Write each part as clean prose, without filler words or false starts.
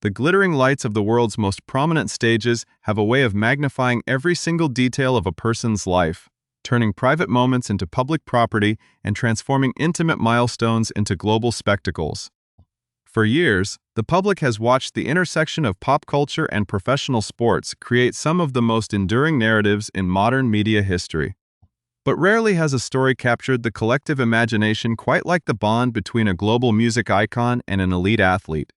The glittering lights of the world's most prominent stages have a way of magnifying every single detail of a person's life, turning private moments into public property and transforming intimate milestones into global spectacles. For years, the public has watched the intersection of pop culture and professional sports create some of the most enduring narratives in modern media history. But rarely has a story captured the collective imagination quite like the bond between a global music icon and an elite athlete.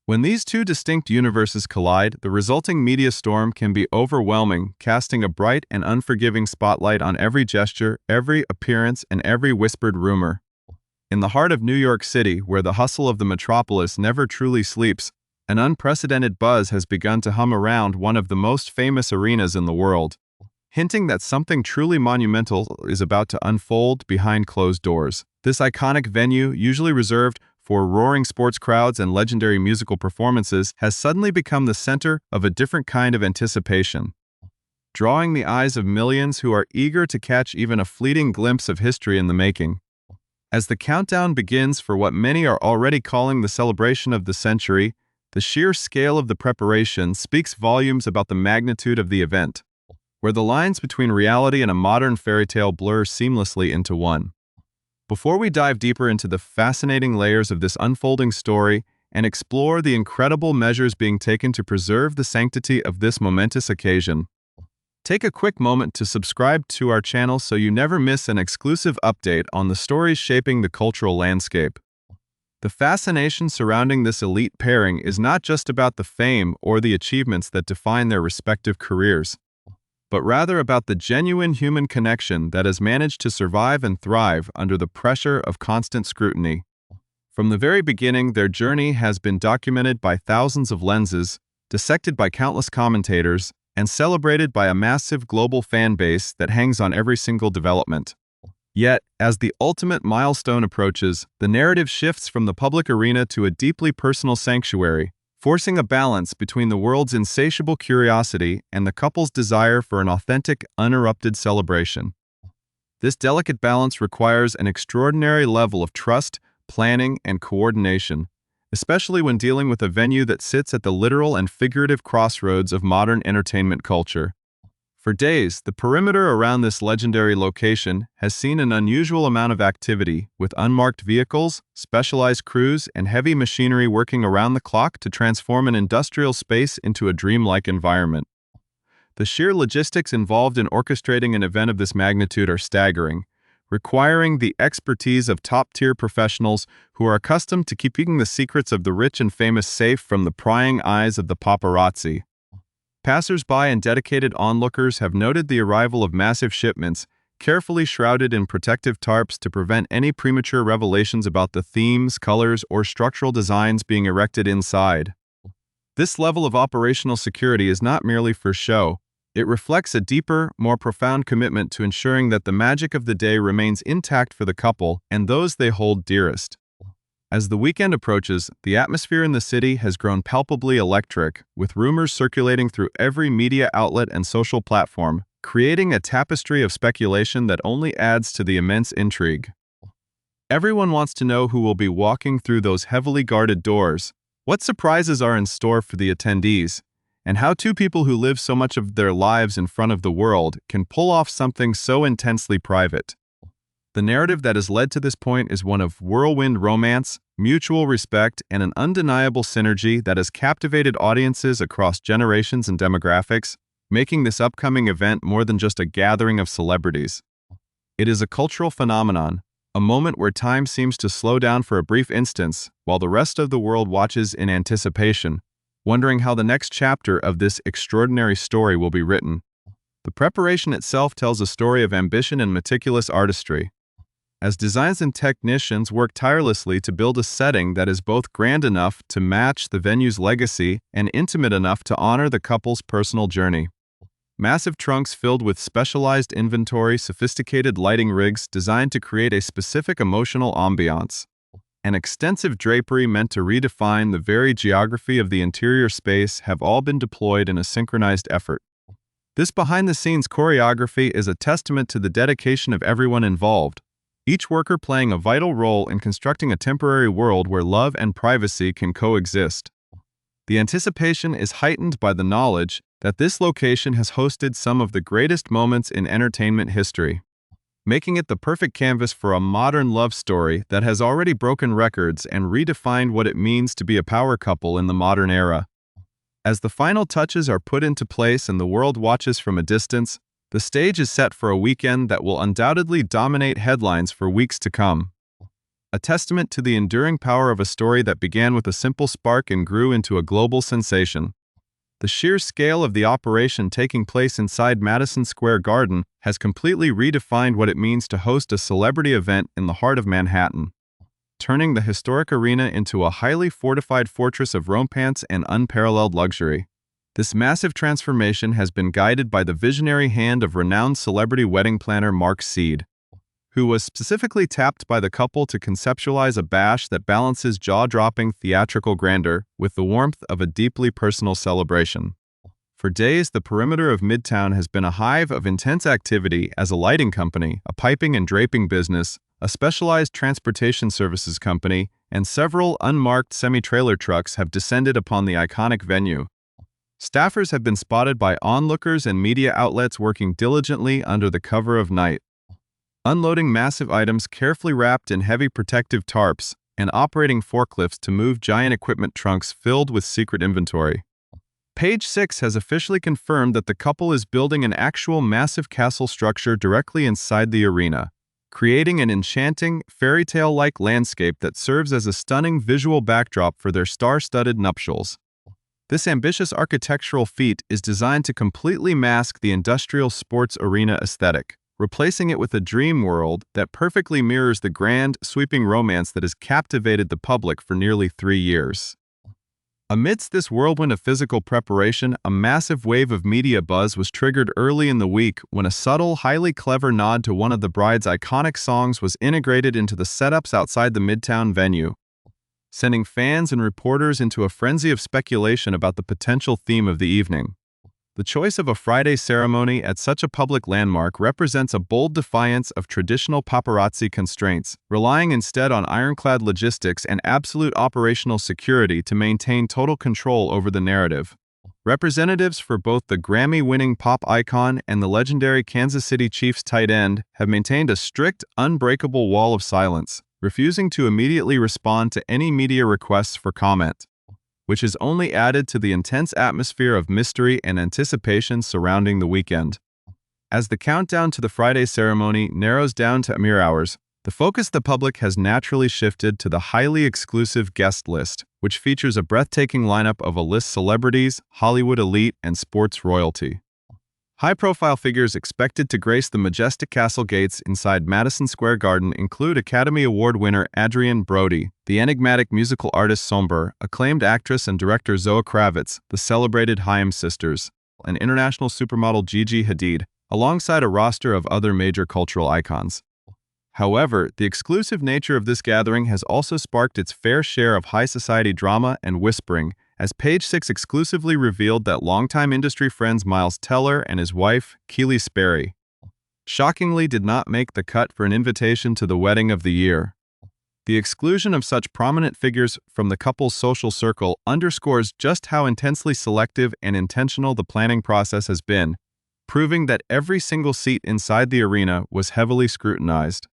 When these two distinct universes collide, the resulting media storm can be overwhelming, casting a bright and unforgiving spotlight on every gesture, every appearance, and every whispered rumor. In the heart of New York City, where the hustle of the metropolis never truly sleeps, an unprecedented buzz has begun to hum around one of the most famous arenas in the world, hinting that something truly monumental is about to unfold behind closed doors. This iconic venue, usually reserved for roaring sports crowds and legendary musical performances, has suddenly become the center of a different kind of anticipation, drawing the eyes of millions who are eager to catch even a fleeting glimpse of history in the making. As the countdown begins for what many are already calling the celebration of the century, the sheer scale of the preparation speaks volumes about the magnitude of the event, where the lines between reality and a modern fairy tale blur seamlessly into one. Before we dive deeper into the fascinating layers of this unfolding story and explore the incredible measures being taken to preserve the sanctity of this momentous occasion, take a quick moment to subscribe to our channel so you never miss an exclusive update on the stories shaping the cultural landscape. The fascination surrounding this elite pairing is not just about the fame or the achievements that define their respective careers, but rather about the genuine human connection that has managed to survive and thrive under the pressure of constant scrutiny. From the very beginning, their journey has been documented by thousands of lenses, dissected by countless commentators, and celebrated by a massive global fan base that hangs on every single development. Yet, as the ultimate milestone approaches, the narrative shifts from the public arena to a deeply personal sanctuary, forcing a balance between the world's insatiable curiosity and the couple's desire for an authentic, uninterrupted celebration. This delicate balance requires an extraordinary level of trust, planning, and coordination, especially when dealing with a venue that sits at the literal and figurative crossroads of modern entertainment culture. For days, the perimeter around this legendary location has seen an unusual amount of activity, with unmarked vehicles, specialized crews, and heavy machinery working around the clock to transform an industrial space into a dreamlike environment. The sheer logistics involved in orchestrating an event of this magnitude are staggering, requiring the expertise of top-tier professionals who are accustomed to keeping the secrets of the rich and famous safe from the prying eyes of the paparazzi. Passers-by and dedicated onlookers have noted the arrival of massive shipments, carefully shrouded in protective tarps to prevent any premature revelations about the themes, colors, or structural designs being erected inside. This level of operational security is not merely for show. It reflects a deeper, more profound commitment to ensuring that the magic of the day remains intact for the couple and those they hold dearest. As the weekend approaches, the atmosphere in the city has grown palpably electric, with rumors circulating through every media outlet and social platform, creating a tapestry of speculation that only adds to the immense intrigue. Everyone wants to know who will be walking through those heavily guarded doors, what surprises are in store for the attendees, and how two people who live so much of their lives in front of the world can pull off something so intensely private. The narrative that has led to this point is one of whirlwind romance, mutual respect, and an undeniable synergy that has captivated audiences across generations and demographics, making this upcoming event more than just a gathering of celebrities. It is a cultural phenomenon, a moment where time seems to slow down for a brief instant, while the rest of the world watches in anticipation, wondering how the next chapter of this extraordinary story will be written. The preparation itself tells a story of ambition and meticulous artistry, as designers and technicians work tirelessly to build a setting that is both grand enough to match the venue's legacy and intimate enough to honor the couple's personal journey. Massive trunks filled with specialized inventory, sophisticated lighting rigs designed to create a specific emotional ambiance, and extensive drapery meant to redefine the very geography of the interior space have all been deployed in a synchronized effort. This behind-the-scenes choreography is a testament to the dedication of everyone involved, each worker playing a vital role in constructing a temporary world where love and privacy can coexist. The anticipation is heightened by the knowledge that this location has hosted some of the greatest moments in entertainment history, making it the perfect canvas for a modern love story that has already broken records and redefined what it means to be a power couple in the modern era. As the final touches are put into place and the world watches from a distance, the stage is set for a weekend that will undoubtedly dominate headlines for weeks to come. A testament to the enduring power of a story that began with a simple spark and grew into a global sensation. The sheer scale of the operation taking place inside Madison Square Garden has completely redefined what it means to host a celebrity event in the heart of Manhattan, turning the historic arena into a highly fortified fortress of romance and unparalleled luxury. This massive transformation has been guided by the visionary hand of renowned celebrity wedding planner Mark Seed, who was specifically tapped by the couple to conceptualize a bash that balances jaw-dropping theatrical grandeur with the warmth of a deeply personal celebration. For days, the perimeter of Midtown has been a hive of intense activity as a lighting company, a piping and draping business, a specialized transportation services company, and several unmarked semi-trailer trucks have descended upon the iconic venue. Staffers have been spotted by onlookers and media outlets working diligently under the cover of night, unloading massive items carefully wrapped in heavy protective tarps and operating forklifts to move giant equipment trunks filled with secret inventory. Page 6 has officially confirmed that the couple is building an actual massive castle structure directly inside the arena, creating an enchanting, fairy tale-like landscape that serves as a stunning visual backdrop for their star-studded nuptials. This ambitious architectural feat is designed to completely mask the industrial sports arena aesthetic, replacing it with a dream world that perfectly mirrors the grand, sweeping romance that has captivated the public for nearly 3 years. Amidst this whirlwind of physical preparation, a massive wave of media buzz was triggered early in the week when a subtle, highly clever nod to one of the bride's iconic songs was integrated into the setups outside the Midtown venue, sending fans and reporters into a frenzy of speculation about the potential theme of the evening. The choice of a Friday ceremony at such a public landmark represents a bold defiance of traditional paparazzi constraints, relying instead on ironclad logistics and absolute operational security to maintain total control over the narrative. Representatives for both the Grammy-winning pop icon and the legendary Kansas City Chiefs tight end have maintained a strict, unbreakable wall of silence, refusing to immediately respond to any media requests for comment, which has only added to the intense atmosphere of mystery and anticipation surrounding the weekend. As the countdown to the Friday ceremony narrows down to mere hours, the focus of the public has naturally shifted to the highly exclusive guest list, which features a breathtaking lineup of A-list celebrities, Hollywood elite, and sports royalty. High-profile figures expected to grace the majestic castle gates inside Madison Square Garden include Academy Award winner Adrienne Brody, the enigmatic musical artist Somber, acclaimed actress and director Zoe Kravitz, the celebrated Haim sisters, and international supermodel Gigi Hadid, alongside a roster of other major cultural icons. However, the exclusive nature of this gathering has also sparked its fair share of high society drama and whispering, as Page 6 exclusively revealed that longtime industry friends Miles Teller and his wife, Keleigh Sperry, shockingly did not make the cut for an invitation to the wedding of the year. The exclusion of such prominent figures from the couple's social circle underscores just how intensely selective and intentional the planning process has been, proving that every single seat inside the arena was heavily scrutinized.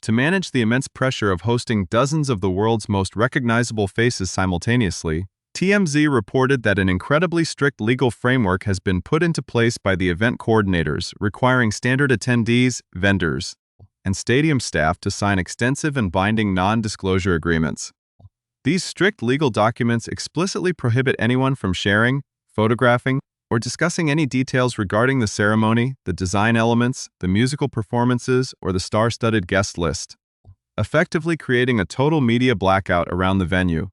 To manage the immense pressure of hosting dozens of the world's most recognizable faces simultaneously, TMZ reported that an incredibly strict legal framework has been put into place by the event coordinators, requiring standard attendees, vendors, and stadium staff to sign extensive and binding non-disclosure agreements. These strict legal documents explicitly prohibit anyone from sharing, photographing, or discussing any details regarding the ceremony, the design elements, the musical performances, or the star-studded guest list, effectively creating a total media blackout around the venue.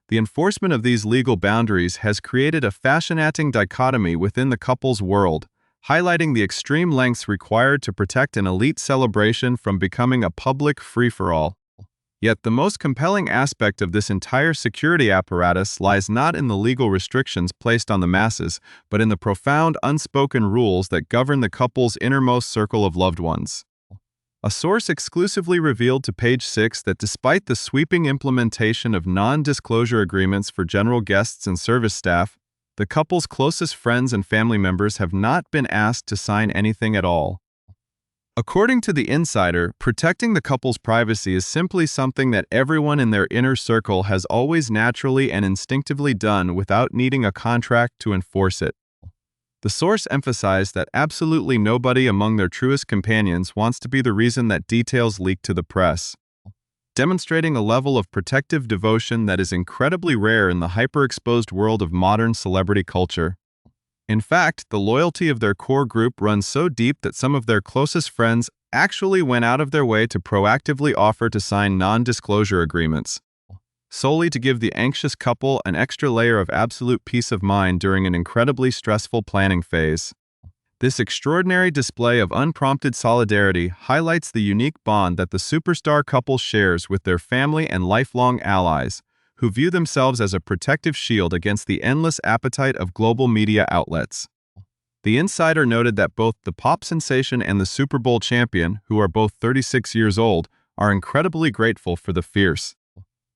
The enforcement of these legal boundaries has created a fascinating dichotomy within the couple's world, highlighting the extreme lengths required to protect an elite celebration from becoming a public free-for-all. Yet the most compelling aspect of this entire security apparatus lies not in the legal restrictions placed on the masses, but in the profound unspoken rules that govern the couple's innermost circle of loved ones. A source exclusively revealed to Page 6 that despite the sweeping implementation of non-disclosure agreements for general guests and service staff, the couple's closest friends and family members have not been asked to sign anything at all. According to the insider, protecting the couple's privacy is simply something that everyone in their inner circle has always naturally and instinctively done without needing a contract to enforce it. The source emphasized that absolutely nobody among their truest companions wants to be the reason that details leak to the press, demonstrating a level of protective devotion that is incredibly rare in the hyper-exposed world of modern celebrity culture. In fact, the loyalty of their core group runs so deep that some of their closest friends actually went out of their way to proactively offer to sign non-disclosure agreements, solely to give the anxious couple an extra layer of absolute peace of mind during an incredibly stressful planning phase. This extraordinary display of unprompted solidarity highlights the unique bond that the superstar couple shares with their family and lifelong allies, who view themselves as a protective shield against the endless appetite of global media outlets. The insider noted that both the pop sensation and the Super Bowl champion, who are both 36 years old, are incredibly grateful for the fierce,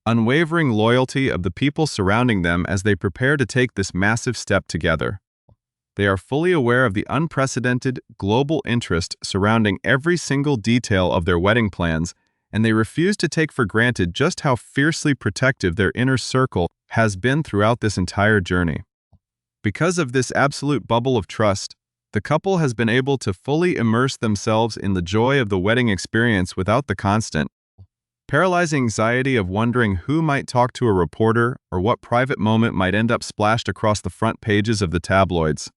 unwavering loyalty of the people surrounding them as they prepare to take this massive step together. They are fully aware of the unprecedented global interest surrounding every single detail of their wedding plans, and they refuse to take for granted just how fiercely protective their inner circle has been throughout this entire journey. Because of this absolute bubble of trust, the couple has been able to fully immerse themselves in the joy of the wedding experience without the constant, paralyzing anxiety of wondering who might talk to a reporter or what private moment might end up splashed across the front pages of the tabloids.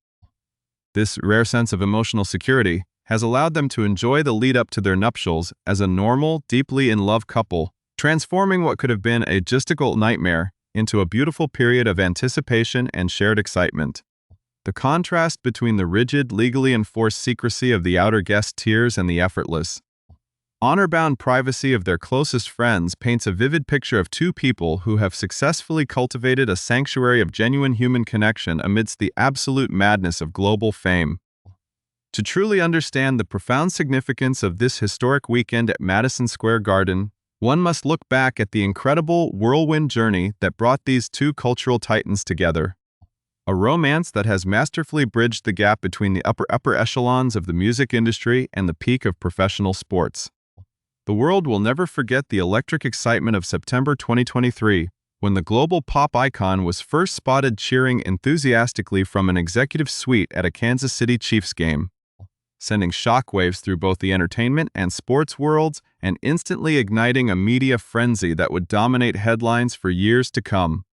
This rare sense of emotional security has allowed them to enjoy the lead-up to their nuptials as a normal, deeply in-love couple, transforming what could have been a logistical nightmare into a beautiful period of anticipation and shared excitement. The contrast between the rigid, legally enforced secrecy of the outer guest tiers and the effortless, honor-bound privacy of their closest friends paints a vivid picture of two people who have successfully cultivated a sanctuary of genuine human connection amidst the absolute madness of global fame. To truly understand the profound significance of this historic weekend at Madison Square Garden, one must look back at the incredible whirlwind journey that brought these two cultural titans together. A romance that has masterfully bridged the gap between the upper echelons of the music industry and the peak of professional sports. The world will never forget the electric excitement of September 2023, when the global pop icon was first spotted cheering enthusiastically from an executive suite at a Kansas City Chiefs game, sending shockwaves through both the entertainment and sports worlds and instantly igniting a media frenzy that would dominate headlines for years to come.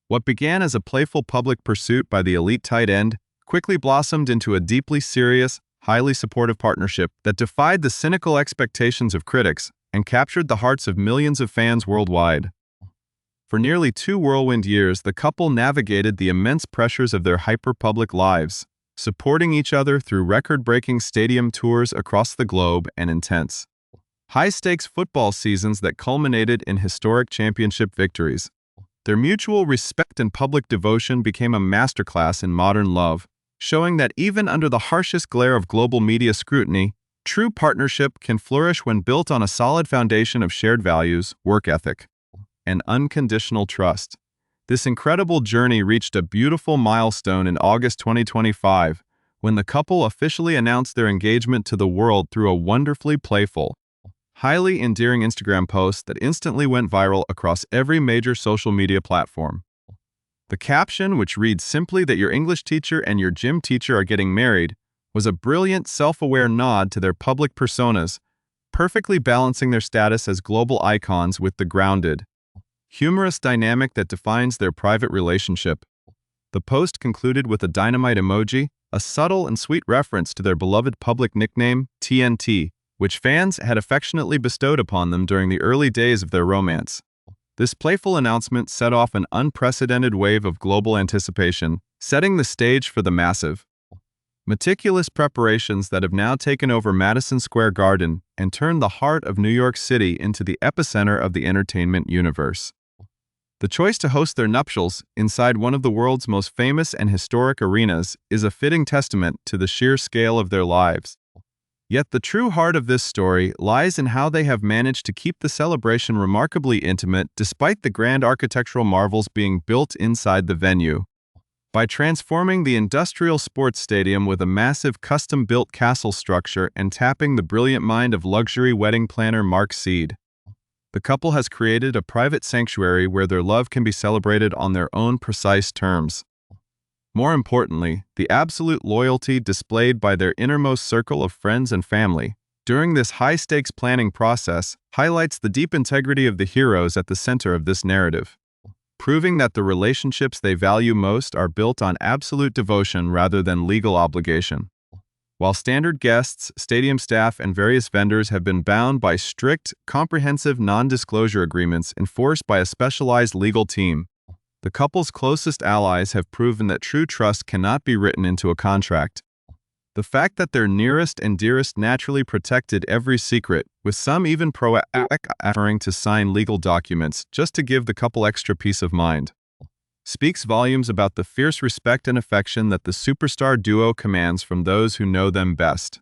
What began as a playful public pursuit by the elite tight end quickly blossomed into a deeply serious, highly supportive partnership that defied the cynical expectations of critics and captured the hearts of millions of fans worldwide. For nearly 2 whirlwind years, the couple navigated the immense pressures of their hyper-public lives, supporting each other through record-breaking stadium tours across the globe and intense, high-stakes football seasons that culminated in historic championship victories. Their mutual respect and public devotion became a masterclass in modern love, showing that even under the harshest glare of global media scrutiny, true partnership can flourish when built on a solid foundation of shared values, work ethic, and unconditional trust. This incredible journey reached a beautiful milestone in August 2025, when the couple officially announced their engagement to the world through a wonderfully playful, highly endearing Instagram post that instantly went viral across every major social media platform. The caption, which reads simply that your English teacher and your gym teacher are getting married, was a brilliant, self-aware nod to their public personas, perfectly balancing their status as global icons with the grounded, humorous dynamic that defines their private relationship. The post concluded with a dynamite emoji, a subtle and sweet reference to their beloved public nickname, TNT, which fans had affectionately bestowed upon them during the early days of their romance. This playful announcement set off an unprecedented wave of global anticipation, setting the stage for the massive, meticulous preparations that have now taken over Madison Square Garden and turned the heart of New York City into the epicenter of the entertainment universe. The choice to host their nuptials inside one of the world's most famous and historic arenas is a fitting testament to the sheer scale of their lives. Yet the true heart of this story lies in how they have managed to keep the celebration remarkably intimate despite the grand architectural marvels being built inside the venue. By transforming the industrial sports stadium with a massive custom-built castle structure and tapping the brilliant mind of luxury wedding planner Mark Seed, the couple has created a private sanctuary where their love can be celebrated on their own precise terms. More importantly, the absolute loyalty displayed by their innermost circle of friends and family during this high-stakes planning process highlights the deep integrity of the heroes at the center of this narrative, proving that the relationships they value most are built on absolute devotion rather than legal obligation. While standard guests, stadium staff, and various vendors have been bound by strict, comprehensive non-disclosure agreements enforced by a specialized legal team, the couple's closest allies have proven that true trust cannot be written into a contract. The fact that their nearest and dearest naturally protected every secret, with some even offering to sign legal documents just to give the couple extra peace of mind, speaks volumes about the fierce respect and affection that the superstar duo commands from those who know them best.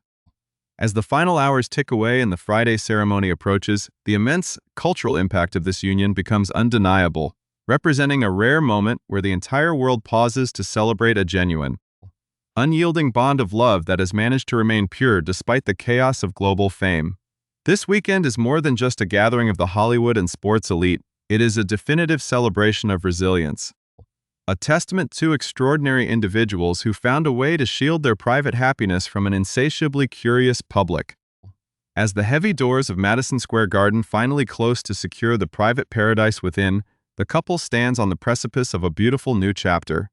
As the final hours tick away and the Friday ceremony approaches, the immense cultural impact of this union becomes undeniable, representing a rare moment where the entire world pauses to celebrate a genuine, unyielding bond of love that has managed to remain pure despite the chaos of global fame. This weekend is more than just a gathering of the Hollywood and sports elite. It is a definitive celebration of resilience, a testament to extraordinary individuals who found a way to shield their private happiness from an insatiably curious public. As the heavy doors of Madison Square Garden finally close to secure the private paradise within, the couple stands on the precipice of a beautiful new chapter.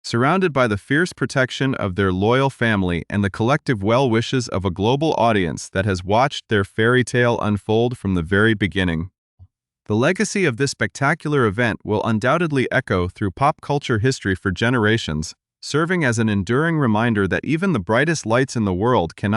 Surrounded by the fierce protection of their loyal family and the collective well-wishes of a global audience that has watched their fairy tale unfold from the very beginning, the legacy of this spectacular event will undoubtedly echo through pop culture history for generations, serving as an enduring reminder that even the brightest lights in the world cannot